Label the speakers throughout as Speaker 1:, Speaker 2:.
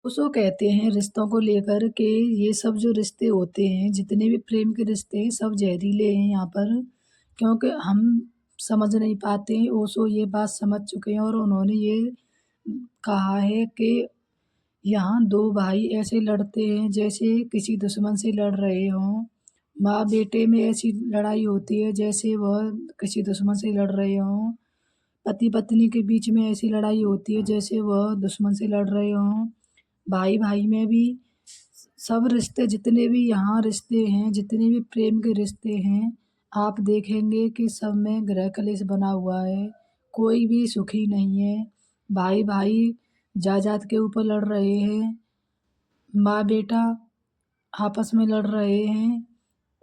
Speaker 1: ओशो कहते हैं रिश्तों को लेकर के ये सब जो रिश्ते होते हैं, जितने भी प्रेम के रिश्ते हैं, सब ज़हरीले हैं यहाँ पर, क्योंकि हम समझ नहीं पाते हैं। ओशो ये बात समझ चुके हैं और उन्होंने ये कहा है कि यहाँ 2 भाई ऐसे लड़ते हैं जैसे किसी दुश्मन से लड़ रहे हों। माँ-बेटे में ऐसी लड़ाई होती है जैसे वह किसी दुश्मन से लड़ रहे हों। पति-पत्नी के बीच में ऐसी लड़ाई होती है जैसे वह दुश्मन से लड़ रहे हों। भाई-भाई में भी सब रिश्ते जितने भी यहाँ रिश्ते हैं, जितने भी प्रेम के रिश्ते हैं, आप देखेंगे कि सब में गृह कलेश बना हुआ है। कोई भी सुखी नहीं है। भाई-भाई जायदाद के ऊपर लड़ रहे हैं। माँ-बेटा आपस में लड़ रहे हैं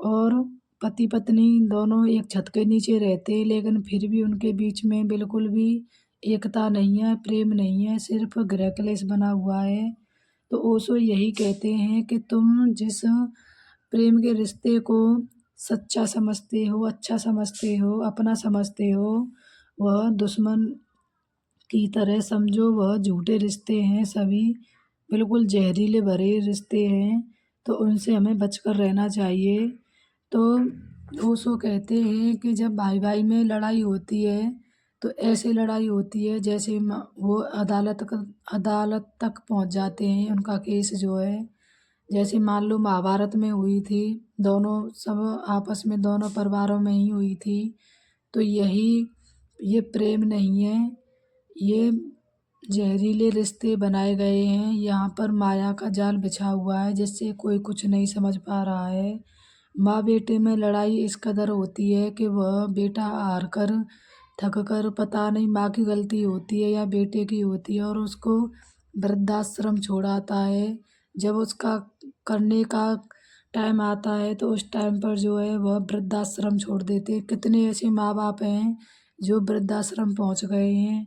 Speaker 1: और पति-पत्नी दोनों एक छत के नीचे रहते हैं, लेकिन फिर भी उनके बीच में बिल्कुल भी एकता नहीं है, प्रेम नहीं है, सिर्फ़ गृह कलेश बना हुआ है। तो ओशो यही कहते हैं कि तुम जिस प्रेम के रिश्ते को सच्चा समझते हो, अच्छा समझते हो, अपना समझते हो, वह दुश्मन की तरह समझो। वह झूठे रिश्ते हैं सभी, बिल्कुल ज़हरीले भरे रिश्ते हैं, तो उनसे हमें बचकर रहना चाहिए। तो ओशो कहते हैं कि जब भाई-भाई में लड़ाई होती है, तो ऐसी लड़ाई होती है जैसे वो अदालत तक पहुँच जाते हैं, उनका केस जो है। जैसे मान लो महाभारत में हुई थी, दोनों सब आपस में दोनों परिवारों में ही हुई थी। तो ये प्रेम नहीं है, ये ज़हरीले रिश्ते बनाए गए हैं। यहाँ पर माया का जाल बिछा हुआ है जिससे कोई कुछ नहीं समझ पा रहा है। माँ-बेटे में लड़ाई इस कदर होती है कि वह बेटा हार कर, थक कर, पता नहीं माँ की गलती होती है या बेटे की होती है और उसको वृद्धाश्रम छोड़ आता है। जब उसका करने का टाइम आता है तो उस टाइम पर जो है वह वृद्धाश्रम छोड़ देते हैं। कितने ऐसे माँ-बाप हैं जो वृद्धाश्रम पहुँच गए हैं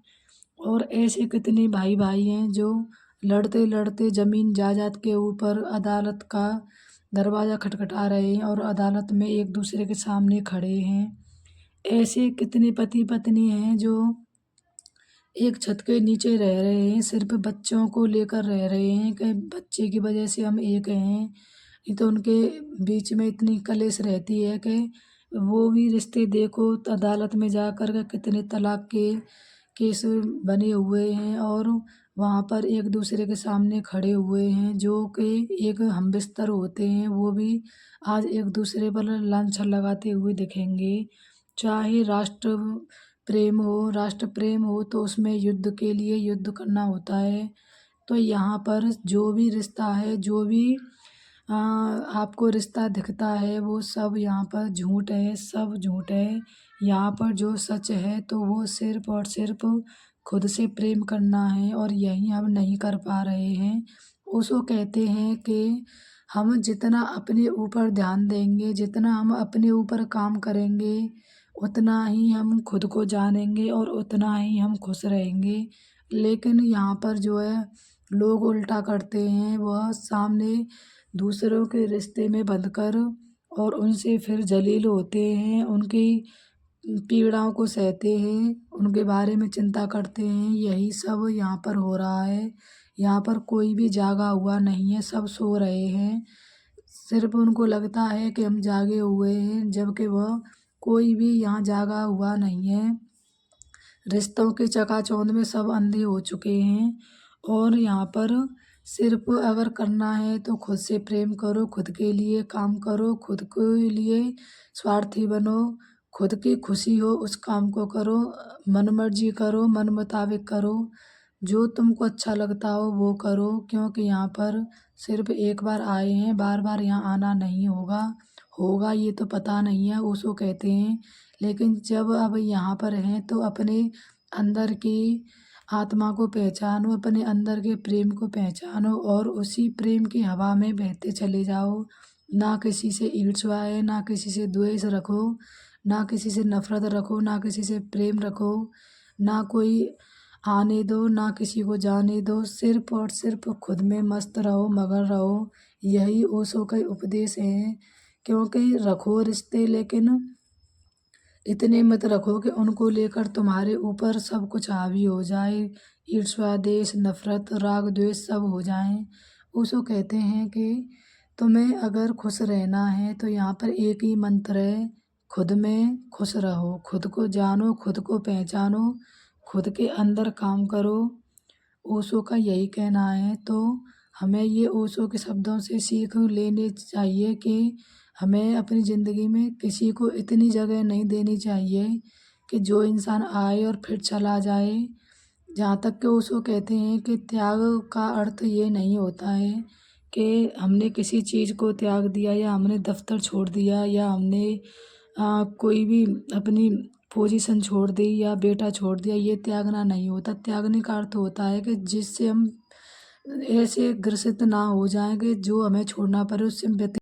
Speaker 1: और ऐसे कितने भाई-भाई हैं जो लड़ते-लड़ते ज़मीन जायदाद के ऊपर अदालत का दरवाज़ा खटखटा रहे हैं और अदालत में एक-दूसरे के सामने खड़े हैं। ऐसे कितने पति-पत्नी हैं जो एक छत के नीचे रह रहे हैं, सिर्फ़ बच्चों को लेकर रह रहे हैं कि बच्चे की वजह से हम एक हैं। नहीं तो उनके बीच में इतनी कलेश रहती है कि वो भी रिश्ते देखो तो अदालत में जाकर के कितने तलाक के केस बने हुए हैं और वहाँ पर एक-दूसरे के सामने खड़े हुए हैं, जो कि एक हमबिस्तर होते हैं, वो भी आज एक-दूसरे पर लांछन लगाते हुए दिखेंगे। चाहे राष्ट्र प्रेम हो तो उसमें युद्ध के लिए युद्ध करना होता है। तो यहाँ पर जो भी रिश्ता है, जो भी आपको रिश्ता दिखता है वो सब यहाँ पर झूठ है, सब झूठ है। यहाँ पर जो सच है तो वो सिर्फ़ और सिर्फ़ खुद से प्रेम करना है और यही हम नहीं कर पा रहे हैं। ओशो कहते हैं कि हम जितना अपने ऊपर ध्यान देंगे, जितना हम अपने ऊपर काम करेंगे, उतना ही हम खुद को जानेंगे और उतना ही हम खुश रहेंगे। लेकिन यहाँ पर जो है लोग उल्टा करते हैं, वह सामने दूसरों के रिश्ते में बंधकर और उनसे फिर जलील होते हैं, उनकी पीड़ाओं को सहते हैं, उनके बारे में चिंता करते हैं, यही सब यहाँ पर हो रहा है। यहाँ पर कोई भी जागा हुआ नहीं है, सब सो रहे हैं। सिर्फ़ उनको लगता है कि हम जागे हुए हैं, जबकि वह कोई भी यहाँ जागा हुआ नहीं है। रिश्तों की चकाचौंध में सब अंधे हो चुके हैं और यहाँ पर सिर्फ़ अगर करना है तो खुद से प्रेम करो, खुद के लिए काम करो, खुद के लिए स्वार्थी बनो, खुद की खुशी हो उस काम को करो, मनमर्जी करो, मन मुताबिक करो, जो तुमको अच्छा लगता हो वो करो क्योंकि यहाँ पर सिर्फ़ एक बार आए हैं, बार-बार यहाँ आना नहीं होगा। होगा ये तो पता नहीं है, ओशो कहते हैं। लेकिन जब अब यहाँ पर हैं तो अपने अंदर की आत्मा को पहचानो, अपने अंदर के प्रेम को पहचानो और उसी प्रेम की हवा में बहते चले जाओ। ना किसी से ईर्ष्या है, ना किसी से द्वेष रखो, ना किसी से नफ़रत रखो, ना किसी से प्रेम रखो, ना कोई आने दो, ना किसी को जाने दो। सिर्फ़ और सिर्फ़ खुद में मस्त रहो, मगन रहो। यही ओशो के उपदेश हैं क्योंकि रखो रिश्ते लेकिन इतने मत रखो कि उनको लेकर तुम्हारे ऊपर सब कुछ हावी हो जाए, ईर्ष्या, द्वेष, नफ़रत, राग, द्वेष सब हो जाएँ। ओशो कहते हैं कि तुम्हें अगर खुश रहना है तो यहाँ पर एक ही मंत्र है, खुद में खुश रहो, खुद को जानो, खुद को पहचानो, खुद के अंदर काम करो। ओशो का यही कहना है। तो हमें ये ओशो के शब्दों से सीख लेनी चाहिए कि हमें अपनी ज़िंदगी में किसी को इतनी जगह नहीं देनी चाहिए कि जो इंसान आए और फिर चला जाए। जहाँ तक कि ओशो कहते हैं कि त्याग का अर्थ ये नहीं होता है कि हमने किसी चीज़ को त्याग दिया या हमने दफ्तर छोड़ दिया या हमने कोई भी अपनी पोजीशन छोड़ दी या बेटा छोड़ दिया, ये त्यागना नहीं होता। त्यागने का अर्थ होता है कि जिससे हम ऐसे ग्रसित ना हो जाएँ कि जो हमें छोड़ना पड़े उससे हम व्यति